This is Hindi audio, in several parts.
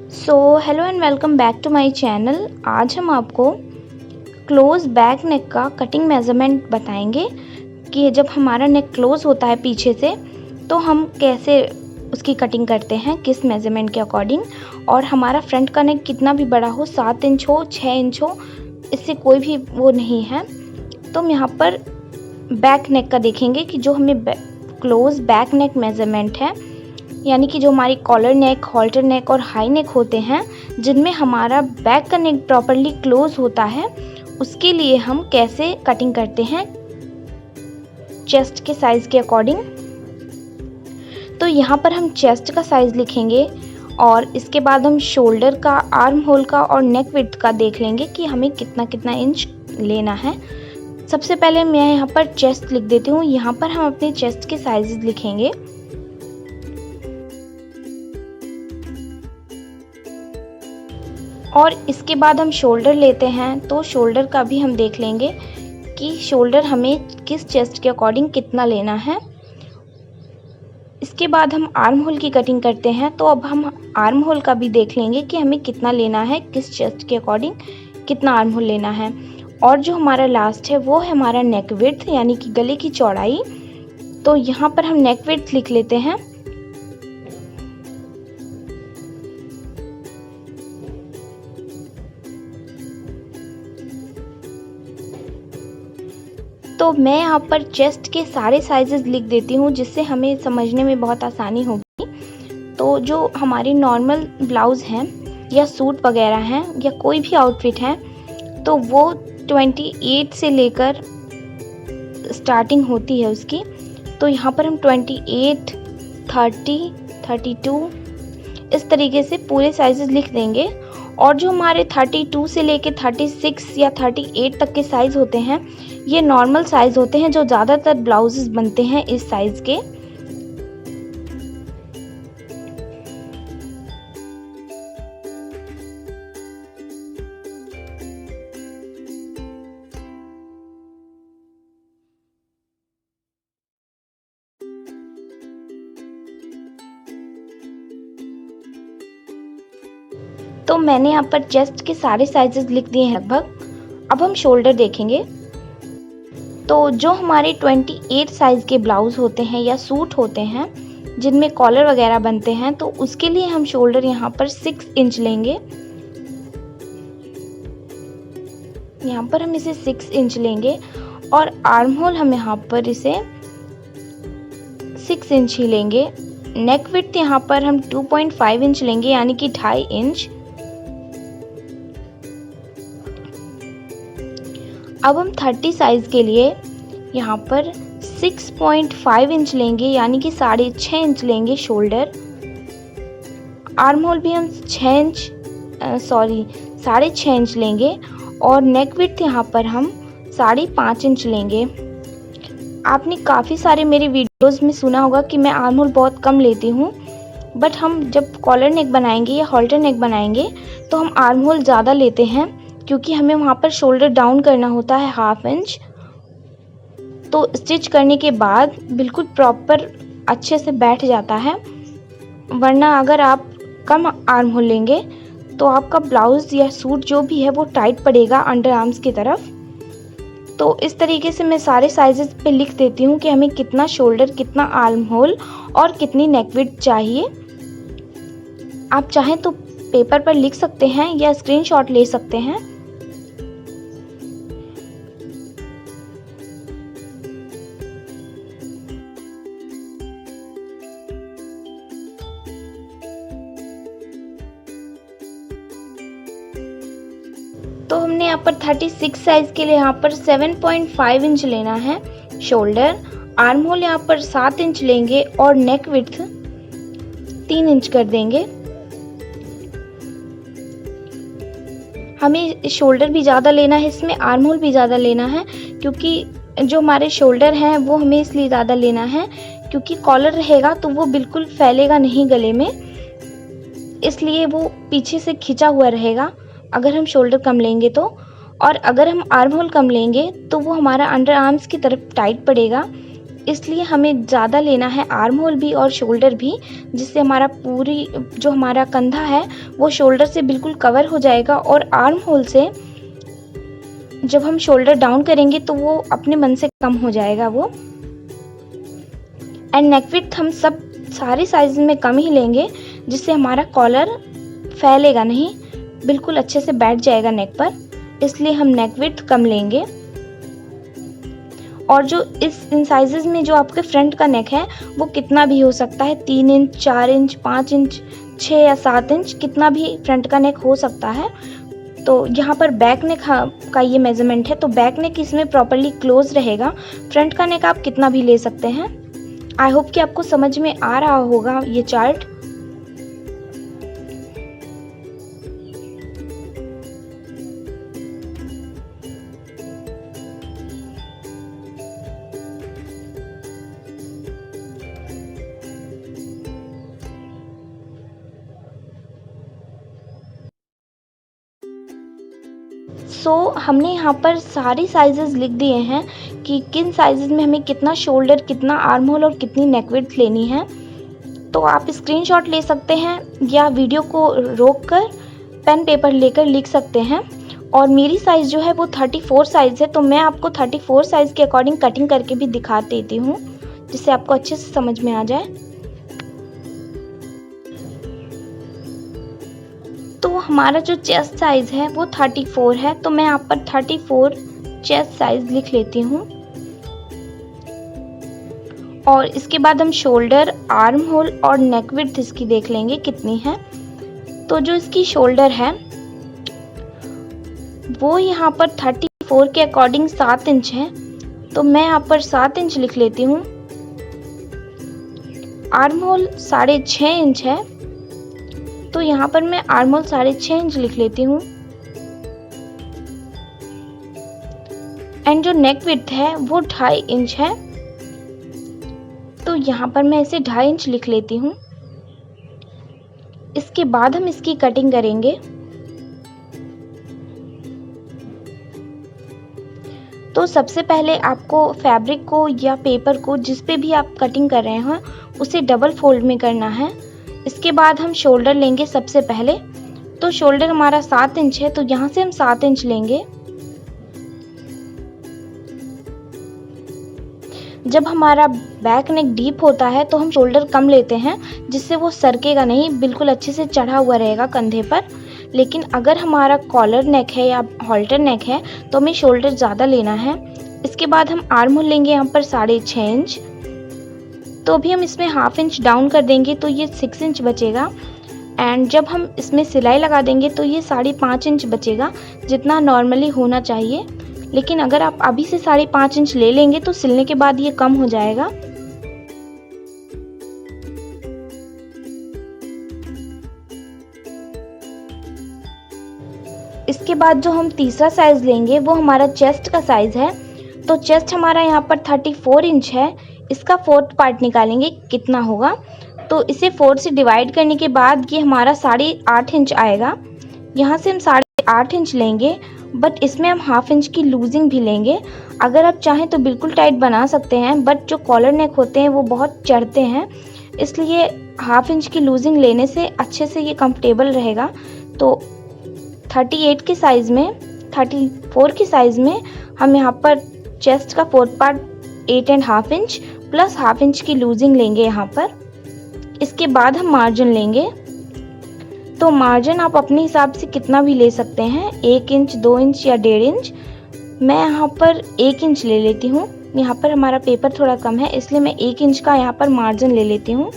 Hello and welcome back to my channel. आज हम आपको क्लोज बैक नेक का कटिंग मेज़रमेंट बताएंगे कि जब हमारा नेक क्लोज होता है पीछे से तो हम कैसे उसकी कटिंग करते हैं, किस मेज़रमेंट के अकॉर्डिंग। और हमारा फ्रंट का नेक कितना भी बड़ा हो, 7 इंच हो, 6 इंच हो, इससे कोई भी वो नहीं है। तो हम यहाँ पर बैक नेक का देखेंगे कि जो हमें क्लोज बैक नेक मेज़रमेंट है, यानी कि जो हमारी कॉलर नेक, हॉल्टर नेक और हाई नेक होते हैं, जिनमें हमारा बैक का नेक प्रॉपरली क्लोज होता है, उसके लिए हम कैसे कटिंग करते हैं चेस्ट के साइज़ के अकॉर्डिंग। तो यहाँ पर हम चेस्ट का साइज़ लिखेंगे और इसके बाद हम शोल्डर का, आर्म होल का और नेक विड्थ का देख लेंगे कि हमें कितना कितना इंच लेना है। सबसे पहले मैं यहाँ पर चेस्ट लिख देती हूँ। यहाँ पर हम अपने चेस्ट के साइज़ लिखेंगे। और इसके बाद हम शोल्डर लेते हैं, तो शोल्डर का भी हम देख लेंगे कि शोल्डर हमें किस चेस्ट के अकॉर्डिंग कितना लेना है। इसके बाद हम आर्म होल की कटिंग करते हैं, तो अब हम आर्म होल का भी देख लेंगे कि हमें कितना लेना है, किस चेस्ट के अकॉर्डिंग कितना आर्म होल लेना है। और जो हमारा लास्ट है वो है हमारा नेक विड्थ, यानी कि गले की चौड़ाई। तो यहाँ पर हम नेक विड्थ लिख लेते हैं। तो मैं यहाँ पर चेस्ट के सारे साइजेस लिख देती हूँ, जिससे हमें समझने में बहुत आसानी होगी। तो जो हमारी नॉर्मल ब्लाउज़ हैं या सूट वगैरह हैं या कोई भी आउटफिट है, तो वो 28 से लेकर स्टार्टिंग होती है उसकी। तो यहाँ पर हम 28, 30, 32 इस तरीके से पूरे साइजेस लिख देंगे। और जो हमारे 32 से लेके 36 या 38 तक के साइज़ होते हैं, ये नॉर्मल साइज़ होते हैं जो ज़्यादातर ब्लाउजेस बनते हैं इस साइज़ के। तो मैंने यहाँ पर चेस्ट के सारे साइजेस लिख दिए हैं लगभग। अब हम शोल्डर देखेंगे। तो जो हमारे 28 साइज़ के ब्लाउज़ होते हैं या सूट होते हैं जिनमें कॉलर वगैरह बनते हैं, तो उसके लिए हम शोल्डर यहाँ पर 6 इंच लेंगे। यहाँ पर हम इसे 6 इंच लेंगे और आर्म होल हम यहाँ पर इसे 6 इंच ही लेंगे। नेक विड्थ यहाँ पर हम 2.5 इंच लेंगे, यानी कि 2.5 इंच। अब हम 30 साइज़ के लिए यहाँ पर 6.5 इंच लेंगे, यानी कि 6.5 इंच लेंगे शोल्डर। आर्म होल भी हम 6.5 इंच लेंगे और नेक विड्थ यहाँ पर हम 5.5 इंच लेंगे। आपने काफ़ी सारे मेरे वीडियोस में सुना होगा कि मैं आर्म होल बहुत कम लेती हूँ, बट हम जब कॉलर नेक बनाएंगे या हॉल्टर नेक बनाएंगे तो हम आर्म होल ज़्यादा लेते हैं, क्योंकि हमें वहाँ पर शोल्डर डाउन करना होता है 1/2 इंच। तो स्टिच करने के बाद बिल्कुल प्रॉपर अच्छे से बैठ जाता है। वरना अगर आप कम आर्म होल लेंगे तो आपका ब्लाउज़ या सूट जो भी है वो टाइट पड़ेगा अंडर आर्म्स की तरफ। तो इस तरीके से मैं सारे साइजेस पे लिख देती हूँ कि हमें कितना शोल्डर, कितना आर्म होल और कितनी नेक विड्थ चाहिए। आप चाहें तो पेपर पर लिख सकते हैं या स्क्रीनशॉट ले सकते हैं। तो हमने यहाँ पर 36 साइज़ के लिए यहाँ पर 7.5 इंच लेना है शोल्डर। आर्म होल यहाँ पर 7 इंच लेंगे और नेक विड्थ 3 इंच कर देंगे। हमें शोल्डर भी ज़्यादा लेना है, इसमें आर्म होल भी ज़्यादा लेना है, क्योंकि जो हमारे शोल्डर हैं वो हमें इसलिए ज़्यादा लेना है क्योंकि कॉलर रहेगा तो वो बिल्कुल फैलेगा नहीं गले में, इसलिए वो पीछे से खिंचा हुआ रहेगा अगर हम शोल्डर कम लेंगे तो। और अगर हम आर्म होल कम लेंगे तो वो हमारा अंडर आर्म्स की तरफ टाइट पड़ेगा, इसलिए हमें ज़्यादा लेना है आर्म होल भी और शोल्डर भी, जिससे हमारा पूरी जो हमारा कंधा है वो शोल्डर से बिल्कुल कवर हो जाएगा और आर्म होल से जब हम शोल्डर डाउन करेंगे तो वो अपने मन से कम हो जाएगा वो। एंड नेक विड्थ हम सब सारे साइज में कम ही लेंगे, जिससे हमारा कॉलर फैलेगा नहीं, बिल्कुल अच्छे से बैठ जाएगा नेक पर, इसलिए हम नेक विड्थ कम लेंगे। और जो इन साइजेस में जो आपके फ्रंट का नेक है वो कितना भी हो सकता है, 3 इंच, 4 इंच, 5 इंच, 6 या 7 इंच, कितना भी फ्रंट का नेक हो सकता है। तो यहाँ पर बैक नेक का ये मेजरमेंट है, तो बैक नेक इसमें प्रॉपरली क्लोज रहेगा। फ्रंट का नेक आप कितना भी ले सकते हैं। आई होप कि आपको समझ में आ रहा होगा ये चार्ट। हमने यहाँ पर सारी साइजेस लिख दिए हैं कि किन साइजेस में हमें कितना शोल्डर, कितना आर्म होल और कितनी नेक विड्थ लेनी है। तो आप स्क्रीनशॉट ले सकते हैं या वीडियो को रोककर पेन पेपर लेकर लिख सकते हैं। और मेरी साइज़ जो है वो 34 साइज़ है, तो मैं आपको 34 साइज़ के अकॉर्डिंग कटिंग करके भी दिखा देती हूँ, जिससे आपको अच्छे से समझ में आ जाए। तो हमारा जो चेस्ट साइज़ है वो 34 है, तो मैं यहाँ पर 34 चेस्ट साइज़ लिख लेती हूँ। और इसके बाद हम शोल्डर, आर्म होल और नेक विड्थ इसकी देख लेंगे कितनी है। तो जो इसकी शोल्डर है वो यहाँ पर 34 के अकॉर्डिंग 7 इंच है, तो मैं यहाँ पर 7 इंच लिख लेती हूँ। आर्म होल 6.5 इंच है, तो यहाँ पर मैं आर्म होल 6.5 इंच लिख लेती हूँ। एंड जो नेक विड्थ है वो 2.5 इंच है, तो यहाँ पर मैं इसे 2.5 इंच लिख लेती हूँ। इसके बाद हम इसकी कटिंग करेंगे। तो सबसे पहले आपको फैब्रिक को या पेपर को, जिस पे भी आप कटिंग कर रहे हैं, उसे डबल फोल्ड में करना है। इसके बाद हम शोल्डर लेंगे सबसे पहले। तो शोल्डर हमारा 7 इंच है, तो यहाँ से हम 7 इंच लेंगे। जब हमारा बैक नेक डीप होता है तो हम शोल्डर कम लेते हैं, जिससे वो सरकेगा नहीं, बिल्कुल अच्छे से चढ़ा हुआ रहेगा कंधे पर। लेकिन अगर हमारा कॉलर नेक है या हॉल्टर नेक है तो हमें शोल्डर ज़्यादा लेना है। इसके बाद हम आर्म होल लेंगे यहाँ पर 6.5 इंच, तो भी हम इसमें 1/2 इंच डाउन कर देंगे, तो ये 6 इंच बचेगा। एंड जब हम इसमें सिलाई लगा देंगे तो ये 5.5 इंच बचेगा, जितना नॉर्मली होना चाहिए। लेकिन अगर आप अभी से 5.5 इंच ले लेंगे तो सिलने के बाद ये कम हो जाएगा। इसके बाद जो हम तीसरा साइज़ लेंगे वो हमारा चेस्ट का साइज़ है। तो चेस्ट हमारा यहाँ पर 34 इंच है। इसका 4th पार्ट निकालेंगे कितना होगा। तो इसे 4 से डिवाइड करने के बाद ये हमारा 8.5 इंच आएगा। यहाँ से हम 8.5 इंच लेंगे, बट इसमें हम 1/2 इंच की लूजिंग भी लेंगे। अगर आप चाहें तो बिल्कुल टाइट बना सकते हैं, बट जो कॉलर नेक होते हैं वो बहुत चढ़ते हैं, इसलिए 1/2 इंच की लूजिंग लेने से अच्छे से ये कंफर्टेबल रहेगा। तो 34 के साइज़ में हम यहाँ पर चेस्ट का 4th part 8.5 inch plus 1/2 inch की लूजिंग लेंगे यहाँ पर। इसके बाद हम मार्जिन लेंगे। तो मार्जिन आप अपने हिसाब से कितना भी ले सकते हैं, 1 इंच, 2 इंच या 1.5 इंच। मैं यहाँ पर 1 इंच ले लेती हूँ। यहाँ पर हमारा पेपर थोड़ा कम है, इसलिए मैं 1 इंच का यहाँ पर मार्जिन ले लेती हूँ।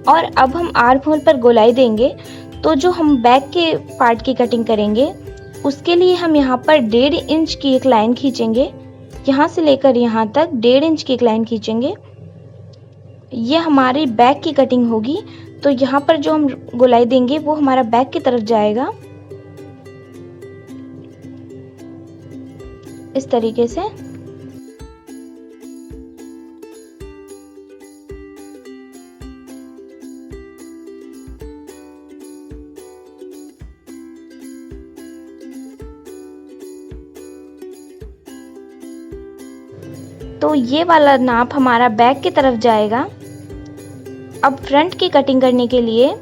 और अब हम आर्म होल पर गोलाई देंगे। तो जो हम बैक के पार्ट की कटिंग करेंगे उसके लिए हम यहाँ पर 1.5 इंच की एक लाइन खींचेंगे। यहाँ से लेकर यहाँ तक 1.5 इंच की एक लाइन खींचेंगे। ये हमारी बैक की कटिंग होगी। तो यहाँ पर जो हम गोलाई देंगे वो हमारा बैक की तरफ जाएगा, इस तरीके से। तो ये वाला नाप हमारा बैक की तरफ जाएगा। अब फ्रंट की कटिंग करने के लिए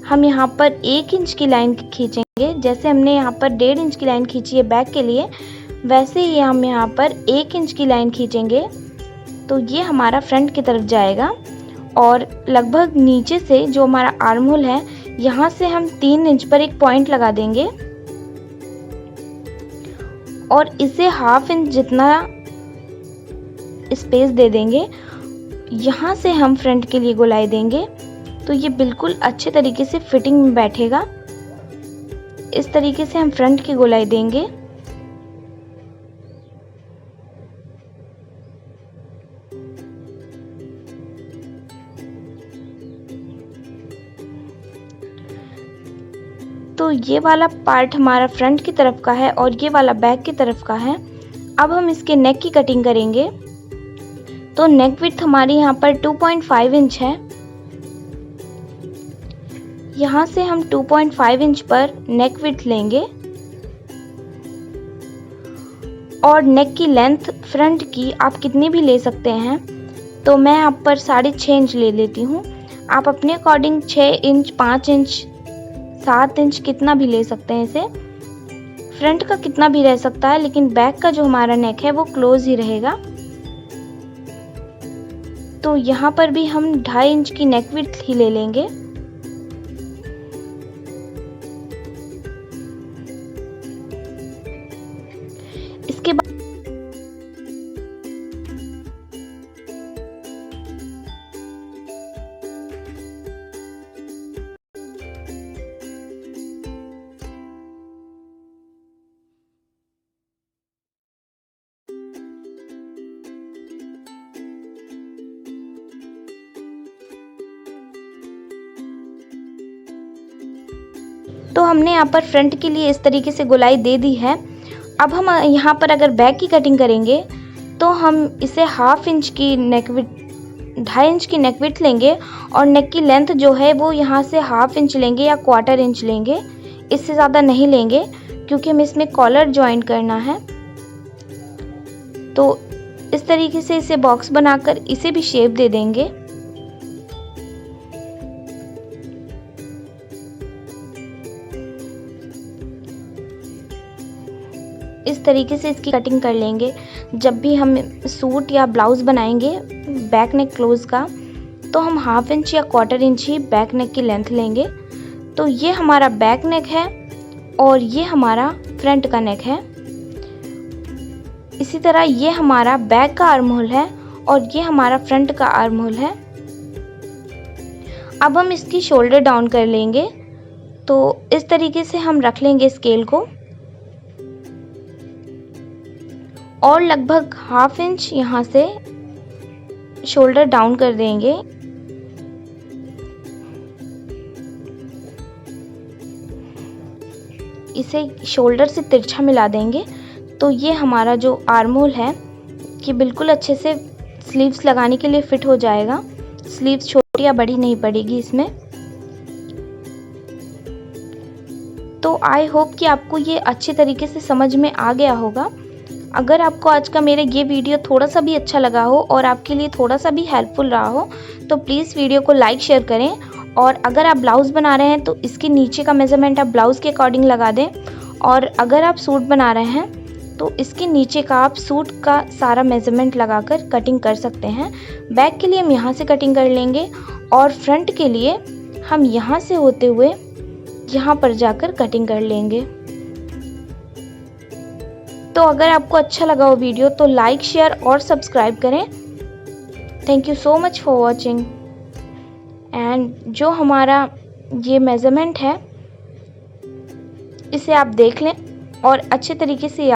हम यहाँ पर 1 इंच की लाइन खींचेंगे। जैसे हमने यहाँ पर 1.5 इंच की लाइन खींची है बैक के लिए, वैसे ही हम यहाँ पर 1 इंच की लाइन खींचेंगे। तो ये हमारा फ्रंट की तरफ जाएगा और लगभग नीचे से जो हमारा आर्म होल है, यहाँ से हम 3 इंच पर एक पॉइंट लगा देंगे और इसे 1/2 इंच जितना स्पेस दे देंगे। यहाँ से हम फ्रंट के लिए गोलाई देंगे तो ये बिल्कुल अच्छे तरीके से फिटिंग में बैठेगा। इस तरीके से हम फ्रंट की गोलाई देंगे। तो ये वाला पार्ट हमारा फ्रंट की तरफ का है और ये वाला बैक की तरफ का है। अब हम इसके नेक की कटिंग करेंगे। तो नेक विड्थ हमारी यहाँ पर 2.5 इंच है। यहाँ से हम 2.5 इंच पर नेक विड्थ लेंगे और नेक की लेंथ फ्रंट की आप कितनी भी ले सकते हैं। तो मैं यहाँ पर 6.5 इंच ले लेती हूँ। आप अपने अकॉर्डिंग 6 इंच, 5 इंच, 7 इंच कितना भी ले सकते हैं। इसे फ्रंट का कितना भी रह सकता है, लेकिन बैक का जो हमारा नेक है वो क्लोज ही रहेगा। तो यहाँ पर भी हम 2.5 इंच की नेक विड्थ ही ले लेंगे। इसके बाद तो हमने यहाँ पर फ्रंट के लिए इस तरीके से गोलाई दे दी है। अब हम यहाँ पर अगर बैक की कटिंग करेंगे तो हम इसे 1/2 इंच की नेक विड्थ, 2.5 इंच की नेक विड्थ लेंगे और नेक की लेंथ जो है वो यहाँ से 1/2 इंच लेंगे या 1/4 इंच लेंगे। इससे ज़्यादा नहीं लेंगे क्योंकि हमें इसमें कॉलर ज्वाइन करना है। तो इस तरीके से इसे बॉक्स बनाकर इसे भी शेप दे देंगे। इस तरीके से इसकी कटिंग कर लेंगे। जब भी हम सूट या ब्लाउज़ बनाएंगे बैक नेक क्लोज का, तो हम 1/2 इंच या 1/4 इंच ही बैक नेक की लेंथ लेंगे। तो ये हमारा बैक नेक है और ये हमारा फ्रंट का नेक है। इसी तरह ये हमारा बैक का आर्म होल है और ये हमारा फ्रंट का आर्म होल है। अब हम इसकी शोल्डर डाउन कर लेंगे। तो इस तरीके से हम रख लेंगे स्केल को और लगभग 1/2 इंच यहाँ से शोल्डर डाउन कर देंगे। इसे शोल्डर से तिरछा मिला देंगे। तो ये हमारा जो आर्म होल है कि बिल्कुल अच्छे से स्लीव्स लगाने के लिए फिट हो जाएगा। स्लीव्स छोटी या बड़ी नहीं पड़ेगी इसमें। तो आई होप कि आपको ये अच्छे तरीके से समझ में आ गया होगा। अगर आपको आज का मेरा ये वीडियो थोड़ा सा भी अच्छा लगा हो और आपके लिए थोड़ा सा भी हेल्पफुल रहा हो तो प्लीज़ वीडियो को लाइक शेयर करें। और अगर आप ब्लाउज़ बना रहे हैं तो इसके नीचे का मेज़रमेंट आप ब्लाउज़ के अकॉर्डिंग लगा दें। और अगर आप सूट बना रहे हैं तो इसके नीचे का आप सूट का सारा मेज़रमेंट लगाकर कटिंग कर सकते हैं। बैक के लिए हम यहाँ से कटिंग कर लेंगे और फ्रंट के लिए हम यहाँ से होते हुए यहाँ पर जाकर कटिंग कर लेंगे। तो अगर आपको अच्छा लगा वो वीडियो तो लाइक, शेयर और सब्सक्राइब करें। Thank you so much for watching. And जो हमारा ये मेज़रमेंट है इसे आप देख लें और अच्छे तरीके से